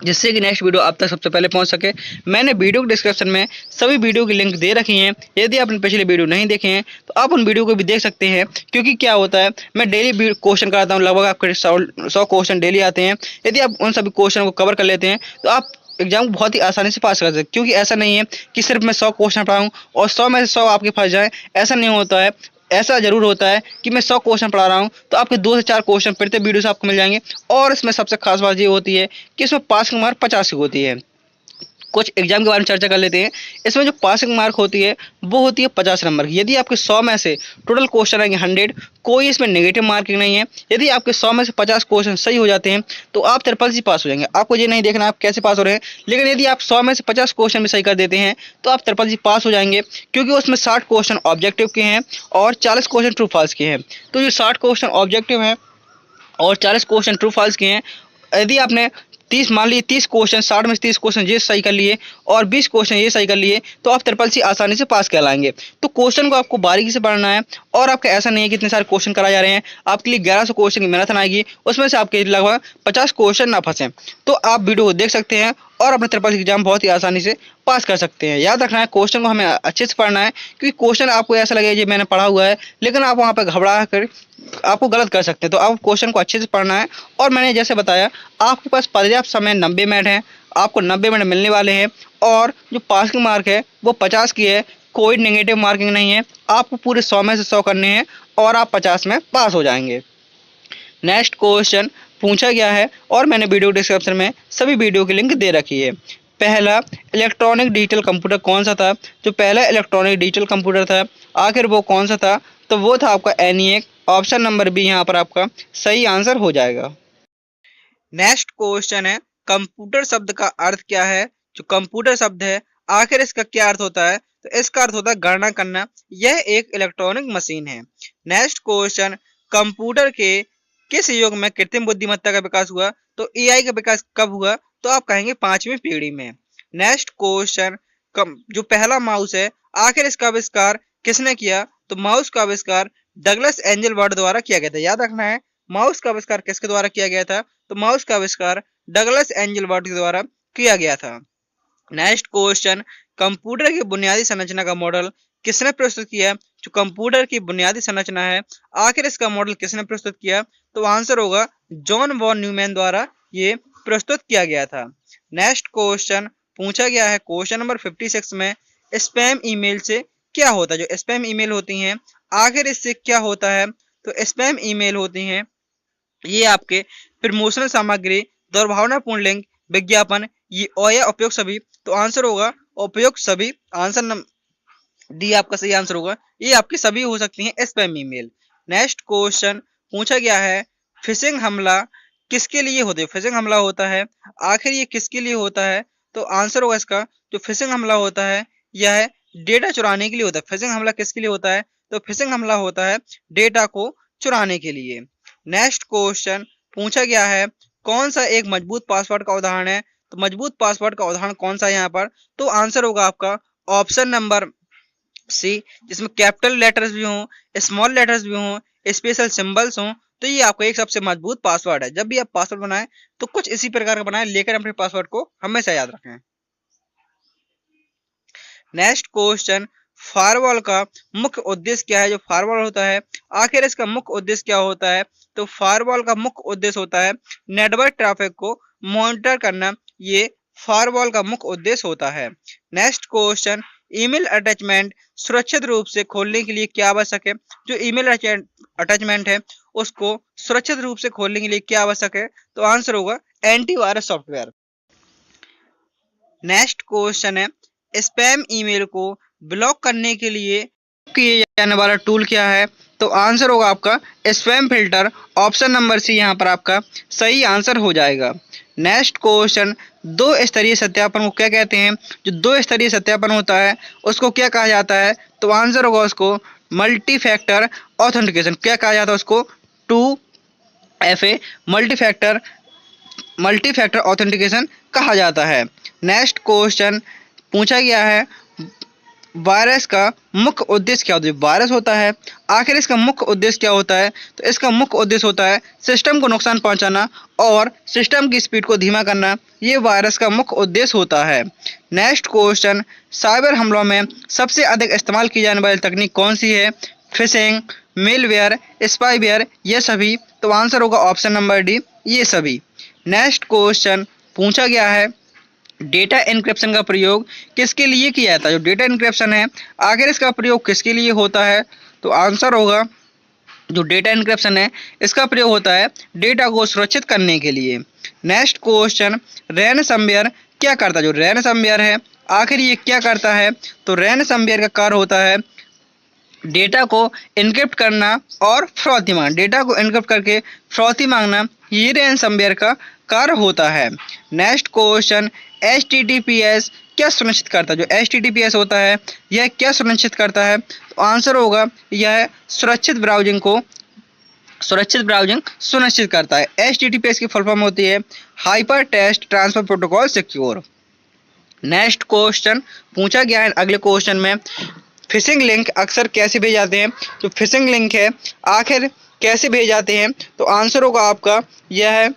जिससे कि नेक्स्ट वीडियो आप तक सबसे पहले पहुंच सके। मैंने वीडियो के डिस्क्रिप्शन में सभी वीडियो की लिंक दे रखी हैं। यदि आपने पिछले वीडियो नहीं देखे हैं तो आप उन वीडियो को भी देख सकते हैं, क्योंकि क्या होता है मैं डेली क्वेश्चन कराता हूं, लगभग आपके 100 क्वेश्चन डेली आते हैं। यदि आप उन सभी क्वेश्चन को कवर कर लेते हैं तो आप एग्जाम को बहुत ही आसानी से पास कर सकते हैं। क्योंकि ऐसा नहीं है कि सिर्फ मैं 100 क्वेश्चन पढ़ाऊँ और 100 में से 100 आपके पास जाए, ऐसा नहीं होता है। ऐसा जरूर होता है कि मैं 100 क्वेश्चन पढ़ा रहा हूँ तो आपके 2 से 4 क्वेश्चन प्रत्येक वीडियो से आपको मिल जाएंगे। और इसमें सबसे खास बात ये होती है कि इसमें पासिंग मार्क 50 की होती है। कुछ एग्जाम के बारे में चर्चा कर लेते हैं। इसमें जो पासिंग मार्क होती है वो होती है 50 नंबर की। यदि आपके 100 में से टोटल क्वेश्चन आएंगे 100, कोई इसमें नेगेटिव मार्किंग नहीं है। यदि आपके 100 में से 50 क्वेश्चन सही हो जाते हैं तो आप ट्रिपल सी पास हो जाएंगे। आपको ये नहीं देखना आप कैसे पास हो रहे हैं, लेकिन यदि आप 100 में से 50 क्वेश्चन भी सही कर देते हैं तो आप ट्रिपल सी पास हो जाएंगे। क्योंकि उसमें 60 क्वेश्चन ऑब्जेक्टिव के हैं और 40 क्वेश्चन ट्रू फॉल्स के हैं। तो जो 60 क्वेश्चन ऑब्जेक्टिव हैं और 40 क्वेश्चन ट्रू फॉल्स के हैं, यदि आपने 30 मान लीजिए 30 क्वेश्चन 60 में से 30 क्वेश्चन ये सही कर लिए और 20 क्वेश्चन ये सही कर लिए तो आप ट्रिपल सी आसानी से पास कहलाएंगे। तो क्वेश्चन को आपको बारीकी से पढ़ना है और आपका ऐसा नहीं है कि इतने सारे क्वेश्चन कराए जा रहे हैं। आपके लिए 1100 क्वेश्चन की मैराथन आएगी, उसमें से आपके लगभग 50 क्वेश्चन ना फंसे। तो आप वीडियो को देख सकते हैं और अपने ट्रिपल सी एग्जाम बहुत ही आसानी से पास कर सकते हैं। याद रखना है क्वेश्चन को हमें अच्छे से पढ़ना है, क्योंकि क्वेश्चन आपको ऐसा लगेगा ये मैंने पढ़ा हुआ है, लेकिन आप वहाँ पर घबरा कर आपको गलत कर सकते हैं। तो आप क्वेश्चन को अच्छे से पढ़ना है। और मैंने जैसे बताया आपके पास पर्याप्त समय 90 मिनट है, आपको 90 मिनट मिलने वाले हैं। और जो पासिंग मार्क है वो 50 की है, कोई नेगेटिव मार्किंग नहीं है। आपको पूरे 100 में से 100 करने हैं और आप 50 में पास हो जाएंगे। नेक्स्ट क्वेश्चन पूछा गया है और मैंने वीडियो डिस्क्रिप्शन में सभी वीडियो की लिंक दे रखी है। पहला इलेक्ट्रॉनिक डिजिटल कंप्यूटर कौन सा था? जो पहला इलेक्ट्रॉनिक डिजिटल कंप्यूटर था आखिर वो कौन सा था? तो वो था आपका एनिएक। ऑप्शन नंबर बी यहाँ पर आपका सही आंसर हो जाएगा। नेक्स्ट क्वेश्चन है, कंप्यूटर शब्द का अर्थ क्या है? जो कंप्यूटर शब्द है आखिर इसका क्या अर्थ होता है? तो इसका अर्थ होता है गणना करना। यह एक इलेक्ट्रॉनिक मशीन है। नेक्स्ट क्वेश्चन, कंप्यूटर के किस युग में कृत्रिम बुद्धिमत्ता का विकास हुआ? तो एआई का विकास कब हुआ? तो आप कहेंगे 5वीं पीढ़ी में। नेक्स्ट क्वेश्चन, जो पहला माउस है आखिर इसका आविष्कार किसने किया? तो माउस का आविष्कार डगलस एंजलबर्ट द्वारा किया गया था। याद रखना है माउस का आविष्कार किसके द्वारा किया गया था? तो माउस का आविष्कार डगलस एंजलबर्ट के द्वारा किया गया था। नेक्स्ट क्वेश्चन, कंप्यूटर की बुनियादी संरचना का मॉडल किसने प्रस्तुत किया? जो कंप्यूटर की बुनियादी संरचना है आखिर इसका मॉडल किसने प्रस्तुत किया? तो आंसर होगा जॉन वॉन न्यूमैन द्वारा ये प्रस्तुत किया गया था। नेक्स्ट क्वेश्चन पूछा गया है क्वेश्चन नंबर 56 में, स्पैम ईमेल से क्या होता है? जो स्पैम ईमेल होती हैं आखिर इससे क्या होता है? तो स्पैम ईमेल होती हैं ये आपके प्रमोशनल सामग्री, दुर्भावनापूर्ण लिंक, विज्ञापन, ये और या उपयोग सभी। तो आंसर होगा उपयोग सभी। आंसर डी आपका सही आंसर होगा। ये आपकी सभी हो सकती हैं स्पैम ईमेल। नेक्स्ट क्वेश्चन पूछा गया है, फिशिंग हमला किसके लिए होता है? फिशिंग हमला होता है आखिर ये किसके लिए होता है? तो आंसर होगा इसका जो फिशिंग हमला होता है यह डेटा चुराने के लिए होता है। फिशिंग हमला किसके लिए होता है? तो फिशिंग हमला होता है डेटा को चुराने के लिए। नेक्स्ट क्वेश्चन पूछा गया है, कौन सा एक मजबूत पासवर्ड का उदाहरण है? तो मजबूत पासवर्ड का उदाहरण कौन सा है यहाँ पर? तो आंसर होगा आपका ऑप्शन नंबर सी, जिसमें कैपिटल लेटर्स भी हों, स्मॉल लेटर्स भी हों, स्पेशल सिंबल्स हों। तो ये आपका एक सबसे मजबूत पासवर्ड है। जब भी आप पासवर्ड बनाएं तो कुछ इसी प्रकार का बनाएं, लेकर अपने पासवर्ड को हमेशा याद रखें। नेक्स्ट क्वेश्चन, फायरवॉल का मुख्य उद्देश्य क्या है? जो फायरवॉल होता है आखिर इसका मुख्य उद्देश्य क्या होता है? तो फायरवॉल का मुख्य उद्देश्य होता है नेटवर्क ट्रैफिक को मॉनिटर करना। ये फायरवॉल का मुख्य उद्देश्य होता है। नेक्स्ट क्वेश्चन, ईमेल अटैचमेंट सुरक्षित रूप से खोलने के लिए क्या आवश्यक है? जो ईमेल अटैचमेंट है उसको सुरक्षित रूप से खोलने के लिए क्या आवश्यक है? तो आंसर होगा एंटीवायरस सॉफ्टवेयर। नेक्स्ट क्वेश्चन है, स्पैम ईमेल को ब्लॉक करने के लिए किए जाने वाला टूल क्या है? तो आंसर होगा आपका spam filter. Option number C यहाँ पर आपका सही आंसर हो जाएगा। नेक्स्ट क्वेश्चन, दो स्तरीय सत्यापन को क्या कहते हैं? जो दो स्तरीय सत्यापन होता है उसको क्या कहा जाता है? तो आंसर होगा उसको मल्टी फैक्टर ऑथेंटिकेशन। क्या कहा जाता है उसको? 2FA मल्टी फैक्टर ऑथेंटिकेशन कहा जाता है। नेक्स्ट क्वेश्चन पूछा गया है, वायरस का मुख्य उद्देश्य क्या होता है? वायरस होता है आखिर इसका मुख्य उद्देश्य क्या होता है? तो इसका मुख्य उद्देश्य होता है सिस्टम को नुकसान पहुंचाना और सिस्टम की स्पीड को धीमा करना। ये वायरस का मुख्य उद्देश्य होता है। नेक्स्ट क्वेश्चन, साइबर हमलों में सबसे अधिक इस्तेमाल की जाने वाली तकनीक कौन सी है? फिशिंग, मेलवेयर, स्पाईवेयर, ये सभी। तो आंसर होगा ऑप्शन नंबर डी, ये सभी। नेक्स्ट क्वेश्चन पूछा गया है, डेटा एन्क्रिप्शन का प्रयोग किसके लिए किया जाता है? जो डेटा एन्क्रिप्शन है आखिर इसका प्रयोग किसके लिए होता है? तो आंसर होगा जो डेटा एन्क्रिप्शन है इसका प्रयोग होता है डेटा को सुरक्षित करने के लिए। नेक्स्ट क्वेश्चन, रैनसमवेयर क्या करता है? जो रैनसमवेयर है आखिर ये क्या करता है? तो रैनसमवेयर का कार्य होता है डेटा को एन्क्रिप्ट करना और फिरौती मांगना। डेटा को एन्क्रिप्ट करके फिरौती मांगना ये रैनसमवेयर का कार्य होता है। नेक्स्ट क्वेश्चन, HTTPS क्या सुनिश्चित करता है? जो HTTPS होता है यह क्या सुनिश्चित करता है? तो आंसर होगा यह सुरक्षित ब्राउजिंग सुनिश्चित करता है। HTTPS की फुल फॉर्म होती है hyper text transfer protocol secure. Next question पूछा गया है अगले क्वेश्चन में, फिशिंग लिंक अक्सर कैसे भेजे जाते हैं? जो फिशिंग लिंक है आखिर कैसे भेजे जाते हैं? तो आंसर होगा आपका यह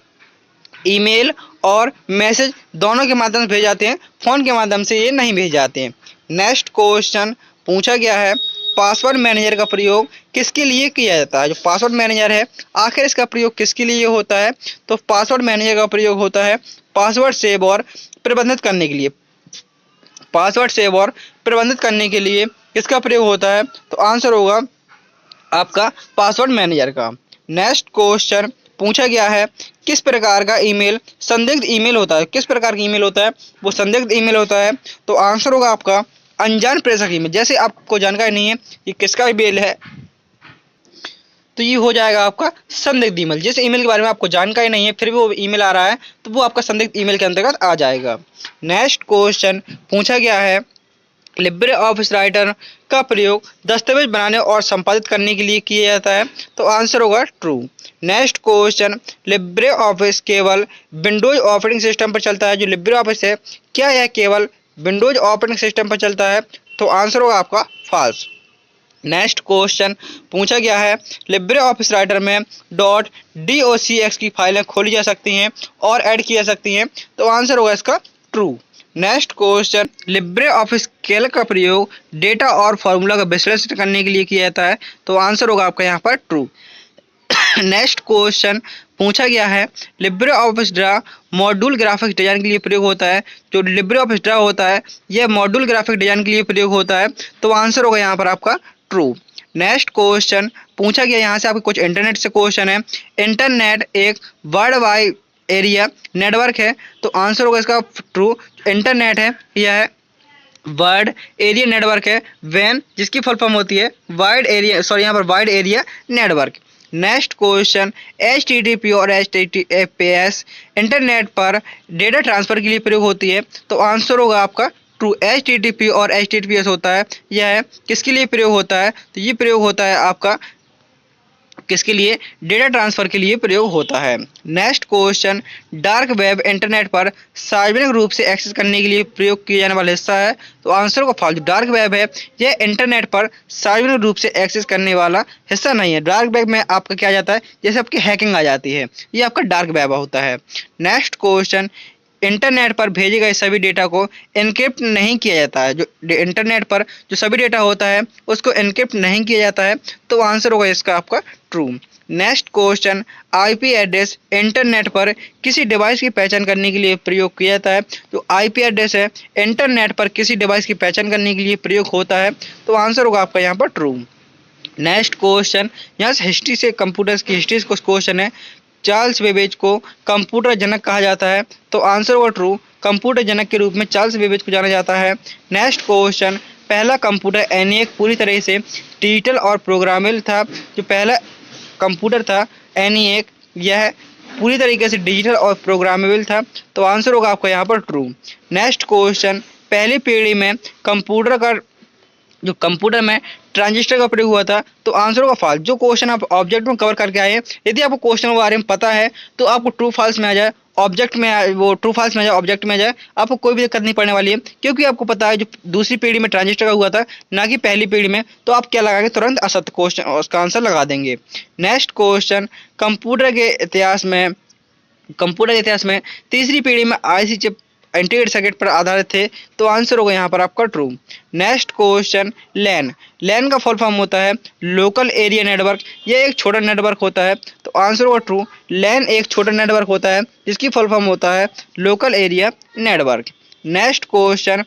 ईमेल और मैसेज दोनों के माध्यम से भेजे जाते हैं, फ़ोन के माध्यम से ये नहीं भेजे जाते हैं। नेक्स्ट क्वेश्चन पूछा गया है, पासवर्ड मैनेजर का प्रयोग किसके लिए किया जाता है? जो पासवर्ड मैनेजर है आखिर इसका प्रयोग किसके लिए होता है? तो पासवर्ड मैनेजर का प्रयोग होता है पासवर्ड सेव और प्रबंधित करने के लिए। पासवर्ड सेव और प्रबंधित करने के लिए किसका प्रयोग होता है? तो आंसर होगा आपका पासवर्ड मैनेजर का। नेक्स्ट क्वेश्चन पूछा गया है, किस प्रकार का ईमेल संदिग्ध ईमेल होता है? किस प्रकार का ईमेल होता है? वो संदिग्ध ईमेल होता है। तो आंसर होगा आपका अनजान प्रेषक ईमेल। जैसे आपको जानकारी नहीं है कि किसका ईमेल है तो ये हो जाएगा आपका संदिग्ध ईमेल। जिस ईमेल के बारे में आपको जानकारी नहीं है फिर भी वो ईमेल आ रहा है तो वो आपका संदिग्ध ईमेल के अंतर्गत आ जाएगा। नेक्स्ट क्वेश्चन पूछा गया है, लिब्रे ऑफिस राइटर का प्रयोग दस्तावेज बनाने और संपादित करने के लिए किया जाता है। तो आंसर होगा true. Next question, Libre office केवल विंडोज ऑपरेटिंग सिस्टम पर चलता है? जो लिब्रे ऑफिस है क्या यह केवल विंडोज ऑपरेटिंग सिस्टम पर चलता है? तो आंसर होगा आपका फॉल्स। नेक्स्ट क्वेश्चन पूछा गया है, लिब्रे ऑफिस राइटर में .docx की फाइलें खोली जा सकती हैं और ऐड की जा सकती हैं। तो आंसर होगा इसका true. Next question, Libre office Calc का प्रयोग डेटा और फार्मूला का विश्लेषण करने के लिए किया जाता है। तो आंसर होगा आपका यहाँ पर ट्रू। नेक्स्ट क्वेश्चन पूछा गया है, Libre office draw module graphics design के लिए प्रयोग होता है? जो लिब्रे ऑफिस ड्रा होता है यह मॉड्यूल ग्राफिक डिजाइन के लिए प्रयोग होता है। तो आंसर होगा यहाँ पर आपका ट्रू। नेक्स्ट क्वेश्चन पूछा गया, यहाँ से आपके कुछ इंटरनेट से क्वेश्चन है, इंटरनेट एक वर्ल्ड वाइड एरिया नेटवर्क है। तो आंसर होगा इसका ट्रू। इंटरनेट है यह वर्ल्ड एरिया नेटवर्क है वैन, जिसकी फुल फॉर्म होती है वाइड एरिया यहाँ पर wide area network. Next question, HTTP और HTTPS इंटरनेट पर डेटा ट्रांसफर के लिए प्रयोग होती है। तो आंसर होगा आपका ट्रू। HTTP और HTTPS होता है यह किसके लिए प्रयोग होता है? तो ये प्रयोग होता है आपका किसके लिए? डेटा ट्रांसफर के लिए प्रयोग होता है। Next question, dark web internet पर सार्वजनिक रूप से एक्सेस करने के लिए प्रयोग किया जाने वाला हिस्सा है। तो आंसर को फॉल्स। डार्क वेब है यह इंटरनेट पर सार्वजनिक रूप से एक्सेस करने वाला हिस्सा नहीं है। डार्क वेब में आपका क्या जाता है, जैसे आपकी हैकिंग आ जाती है, ये आपका डार्क वेब होता है। नेक्स्ट क्वेश्चन, इंटरनेट पर भेजे गए सभी डेटा को एन्क्रिप्ट नहीं किया जाता है। जो इंटरनेट पर जो सभी डेटा होता है उसको एन्क्रिप्ट नहीं किया जाता है, तो आंसर होगा इसका आपका true. Next question, IP address internet पर किसी डिवाइस की पहचान करने के लिए प्रयोग किया जाता है। जो आईपी एड्रेस है इंटरनेट पर किसी डिवाइस की पहचान करने के लिए प्रयोग होता है, तो आंसर होगा आपका यहाँ पर ट्रू। नेक्स्ट क्वेश्चन, यहाँ से हिस्ट्री से कंप्यूटर्स की हिस्ट्री को क्वेश्चन है। चार्ल्स बेबेज को कंप्यूटर जनक कहा जाता है, तो आंसर होगा ट्रू। कंप्यूटर जनक के रूप में चार्ल्स बेबेज को जाना जाता है। नेक्स्ट क्वेश्चन, पहला कंप्यूटर ENIAC पूरी तरह से डिजिटल और प्रोग्रामेबल था। जो पहला कंप्यूटर था ENIAC, यह पूरी तरीके से डिजिटल और प्रोग्रामेबल था, तो आंसर होगा आपका यहाँ पर ट्रू। नेक्स्ट क्वेश्चन, पहली पीढ़ी में कंप्यूटर में ट्रांजिस्टर का प्रयोग हुआ था, तो आंसर होगा फॉल्स। जो क्वेश्चन आप ऑब्जेक्ट में कवर करके आए हैं, यदि आपको क्वेश्चन के बारे में पता है तो आपको ट्रू फॉल्स में आ जाए, ऑब्जेक्ट में वो ट्रू फॉल्स में आ जाए, ऑब्जेक्ट में आ जाए, आपको कोई भी दिक्कत नहीं पड़ने वाली है, क्योंकि आपको पता है जो दूसरी पीढ़ी में ट्रांजिस्टर का हुआ था, ना कि पहली पीढ़ी में, तो आप क्या लगाएंगे, तुरंत असत्य क्वेश्चन उसका आंसर लगा देंगे। नेक्स्ट क्वेश्चन, कंप्यूटर के इतिहास में तीसरी पीढ़ी में IC चिप इंटीग्रेटेड सर्किट पर आधारित थे, तो आंसर होगा यहाँ पर आपका ट्रू। नेक्स्ट क्वेश्चन, लैन का फुल फॉर्म होता है लोकल एरिया नेटवर्क। यह एक छोटा नेटवर्क होता है, तो आंसर होगा ट्रू। लैन एक छोटा नेटवर्क होता है जिसकी फुल फॉर्म होता है local area network. Next question,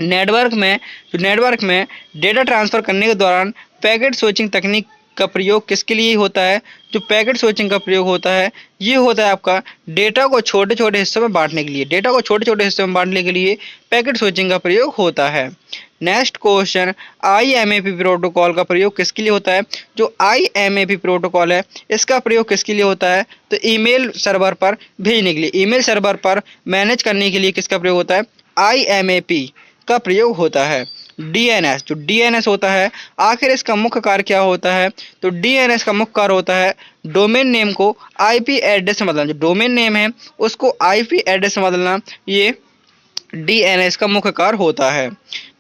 network में डेटा ट्रांसफर करने के दौरान पैकेट स्विचिंग तकनीक का प्रयोग किसके लिए होता है। जो पैकेट स्विचिंग का प्रयोग होता है, ये होता है आपका डेटा को छोटे छोटे हिस्सों में बांटने के लिए। डेटा को छोटे छोटे हिस्सों में बांटने के लिए पैकेट स्विचिंग का प्रयोग होता है। नेक्स्ट क्वेश्चन, IMAP प्रोटोकॉल का प्रयोग किसके लिए होता है। जो IMAP प्रोटोकॉल है, इसका प्रयोग किसके लिए होता है, तो ईमेल सर्वर पर भेजने के लिए, ईमेल सर्वर पर मैनेज करने के लिए किसका प्रयोग होता है, IMAP का प्रयोग होता है। DNS, जो DNS होता है, आखिर इसका मुख्य कार्य क्या होता है, तो DNS का मुख्य कार्य होता है डोमेन नेम को IP एड्रेस से बदलना। जो डोमेन नेम है उसको IP एड्रेस से बदलना, ये DNS का मुख्य कार्य होता है।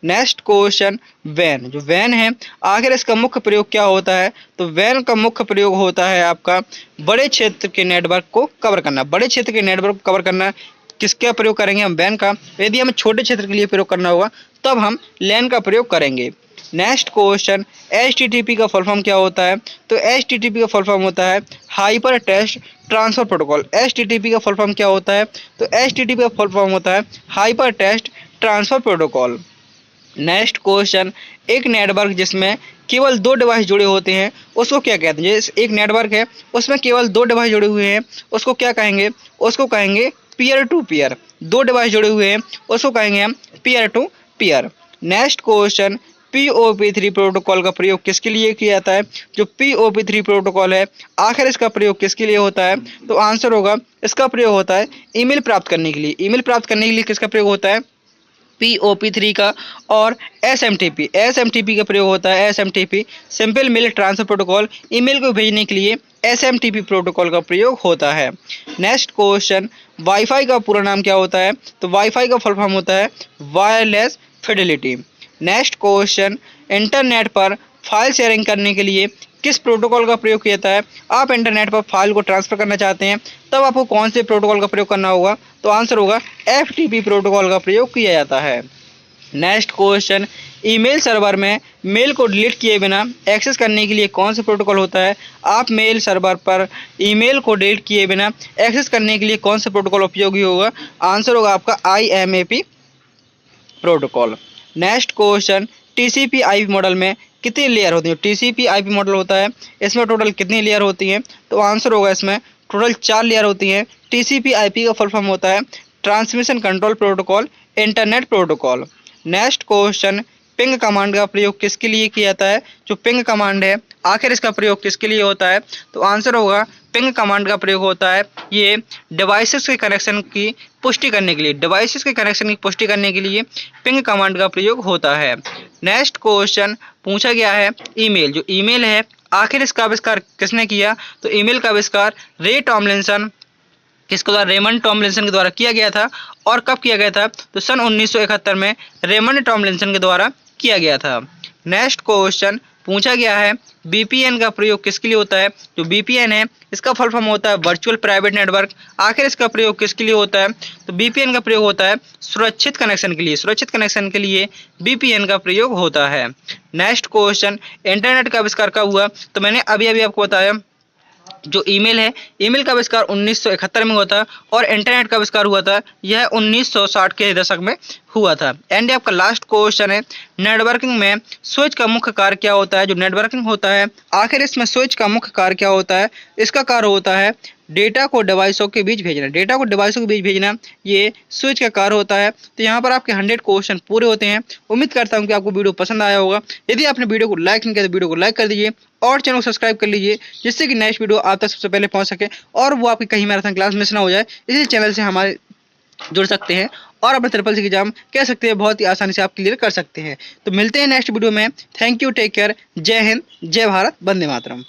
नेक्स्ट क्वेश्चन, वैन, जो वैन है, आखिर इसका मुख्य प्रयोग क्या होता है, तो वैन का मुख्य प्रयोग होता है आपका बड़े क्षेत्र के नेटवर्क को कवर करना। बड़े क्षेत्र के नेटवर्क को कवर करना किसका प्रयोग करेंगे, हम वैन का। यदि हमें छोटे क्षेत्र के लिए प्रयोग करना होगा तब हम लैन का प्रयोग करेंगे। नेक्स्ट क्वेश्चन, HTTP का फुल फॉर्म क्या होता है, तो HTTP का फुल फॉर्म होता है hyper text transfer protocol. HTTP का फुल फॉर्म क्या होता है, तो HTTP का फुल फॉर्म होता है hyper text transfer protocol. Next question, एक नेटवर्क जिसमें केवल 2 डिवाइस जुड़े होते हैं उसको क्या कहते हैं। जैसे एक नेटवर्क है उसमें केवल 2 डिवाइस जुड़े हुए हैं, उसको क्या कहेंगे, उसको कहेंगे पीयर टू पीयर। 2 डिवाइस जुड़े हुए हैं उसको कहेंगे हम peer to peer. Next question, POP3 protocol का प्रयोग किसके लिए किया जाता है। जो POP3 प्रोटोकॉल है, आखिर इसका प्रयोग किसके लिए होता है, तो आंसर होगा इसका प्रयोग होता है ईमेल प्राप्त करने के लिए। ईमेल प्राप्त करने के लिए किसका प्रयोग होता है, POP3 का। और SMTP का प्रयोग होता है SMTP, simple mail transfer protocol. Email को भेजने के लिए SMTP प्रोटोकॉल का प्रयोग होता है। नेक्स्ट क्वेश्चन, वाईफाई का पूरा नाम क्या होता है, तो वाईफाई का फुल फॉर्म होता है wireless Fidelity. Next question, internet पर फाइल शेयरिंग करने के लिए किस प्रोटोकॉल का प्रयोग किया जाता है। आप इंटरनेट पर फाइल को ट्रांसफर करना चाहते हैं तब आपको कौन से प्रोटोकॉल का प्रयोग करना होगा, तो आंसर होगा FTP प्रोटोकॉल का प्रयोग किया जाता है। नेक्स्ट क्वेश्चन, ईमेल सर्वर में मेल को डिलीट किए बिना एक्सेस करने के लिए कौन सा प्रोटोकॉल होता है। आप मेल सर्वर पर ईमेल को डिलीट किए बिना एक्सेस करने के लिए कौन सा प्रोटोकॉल उपयोगी होगा, आंसर होगा आपका IMAP protocol. Next question, TCP IP model में कितनी लेयर होती है। TCP IP मॉडल होता है, इसमें टोटल कितनी लेयर होती हैं, तो आंसर होगा इसमें टोटल 4 लेयर होती हैं। TCP IP का फुल फॉर्म होता है transmission control protocol internet protocol. Next question, ping command का प्रयोग किसके लिए किया जाता है। जो पिंग कमांड है, आखिर इसका प्रयोग किसके लिए होता है, तो आंसर होगा पिंग कमांड का प्रयोग होता है ये डिवाइसेस के कनेक्शन की पुष्टि करने के लिए। डिवाइसेस के कनेक्शन की पुष्टि करने के लिए पिंग कमांड का प्रयोग होता है। नेक्स्ट क्वेश्चन पूछा गया है ईमेल। जो ईमेल है, आखिर इसका आविष्कार किसने किया, तो ईमेल का आविष्कार रेमंड टॉमलिंसन के द्वारा किया गया था। और कब किया गया था, तो सन 1971 में रेमंड टॉमलिंसन के द्वारा किया गया था। नेक्स्ट क्वेश्चन पूछा गया है VPN का प्रयोग किसके लिए होता है। जो VPN है इसका फुल फॉर्म होता है वर्चुअल प्राइवेट नेटवर्क। आखिर इसका प्रयोग किसके लिए होता है। तो VPN का प्रयोग होता है सुरक्षित कनेक्शन के लिए। सुरक्षित कनेक्शन के लिए VPN का प्रयोग होता है। नेक्स्ट क्वेश्चन, इंटरनेट का आविष्कार कब हुआ। तो मैंने अभी अभी आपको बताया जो ईमेल है, ईमेल का आविष्कार 1971 में हुआ था और इंटरनेट का आविष्कार हुआ था यह 1960 के दशक में हुआ था। एंड आपका लास्ट क्वेश्चन है, नेटवर्किंग में स्विच का मुख्य कार्य क्या होता है। जो नेटवर्किंग होता है आखिर इसमें स्विच का मुख्य कार्य क्या होता है। इसका कार्य होता है डेटा को डिवाइसों के बीच भेजना। डेटा को डिवाइसों के बीच भेजना ये स्विच का कार्य होता है। तो यहाँ पर आपके 100 क्वेश्चन पूरे होते हैं। उम्मीद करता हूँ कि आपको वीडियो पसंद आया होगा। यदि आपने वीडियो को लाइक नहीं किया तो वीडियो को लाइक कर दीजिए और चैनल को सब्सक्राइब कर लीजिए, जिससे कि नेक्स्ट वीडियो आप तक सबसे पहले पहुंच सके और वो आपकी कहीं मैराथन क्लास मिस ना हो जाए। इसी चैनल से हमारे जुड़ सकते हैं और अपने ट्रिपल सी एग्जाम कह सकते हैं बहुत ही आसानी से आप क्लियर कर सकते हैं। तो मिलते हैं नेक्स्ट वीडियो में। थैंक यू, टेक केयर, जय हिंद, जय भारत, वंदे मातरम।